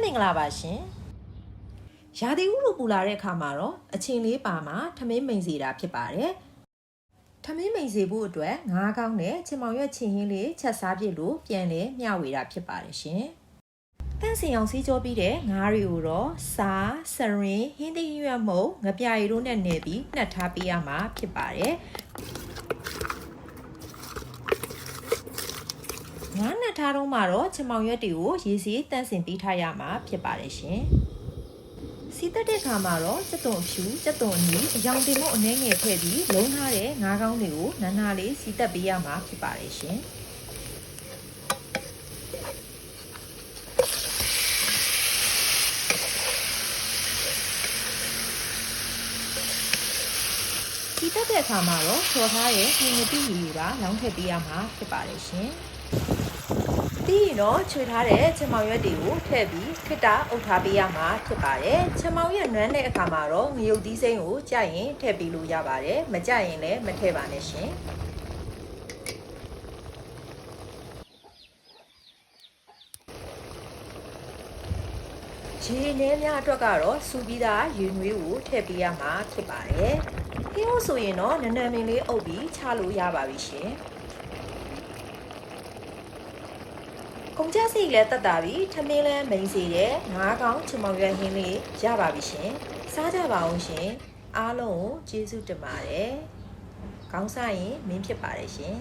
မင်္ဂလာပါရှင်ရာသီဥတုပူလာတဲ့အခါမှာတော့အချိန်လေးပါမှာထမင်းမိန်စေတာဖြစ်ပါတယ်ထမင်းမိန်စေဖို့အတွက်ငါးကောင်းနဲ့ချင်မောင်ရွက်ချင်ရင်းလေးချက်စားပြစ်လို့ပြန်လဲမျှဝေတာဖြစ်ပါတယ်ရှင်တန့်စင်အောင်စီးကြောပြီးတဲ့ငါးတွေကိုတော့စားစရင်ဟင်းသီးရွက်မုံငပြာရည်တို့နဲ့နေပြီးနှက်ထားပေးရမှာဖြစ်ပါတယ်ငါးနှက်ထားတော့မှတော့ချင်မောင်ရွက်တွေကိုရေစီးတန့်စင်ပေးထားရမှာဖြစ်ပါတယ်ရှင်စီတက်တဲ့ခါမှာတော့စက်သွန်ဖြူစက်သွန်အနီအယောင်တင်မို့အနှဲငယ်ထည့်ပြီးလုံးထားတဲ့ငါးကောင်းတွေကိုနာနာလေးစီတက်ပေးရမှာဖြစ်ပါတယ်ရှင်စီတက်တဲ့အခါမှာတော့ထော်ထားတဲ့ဒီငတိရီကလောင်းထည့်ပေးရမှာဖြစ်ပါတယ်ရှင်ပြီးရင်တော့ချွေထားတဲ့ချင်မောင်ရွက်တွေကိုထည့်ပြီးခစ်တာအုပ်ထားပေးရမှာဖြစ်ပါတယ်ချင်မောင်ရွက်နွမ်းတဲ့အခါမှာတော့ငရုတ်သီးစိမ်းကိုကြိုက်ရင်ထည့်ပေးလို့ရပါတယ်မကြိုက်ရင်လည်းမထည့်ပါနဲ့ရှင်ရေနည်းများအတွက်ကတော့စူပြီးသားရေနွေးကိုထည့်ပေးရမှာဖြစ်ပါတယ်ဟင်းဟုတ်ဆိုရင်တော့နနမင်းလေးအုပ်ပြီးချလို့ရပါပြီရှင်ကုန်ကြစိတ်လည်းတက်တာပြီထမင်းလည်းမိန်စီတဲ့ငါးကောင်းချင်မောင်ရွက်ဟင်းလေးရပါပြီရှင်စားကြပါအောင်ရှင်အားလုံးကိုကျေးဇူးတင်ပါတယ်ကောင်းစားရင်မင်းဖြစ်ပါတယ်ရှင်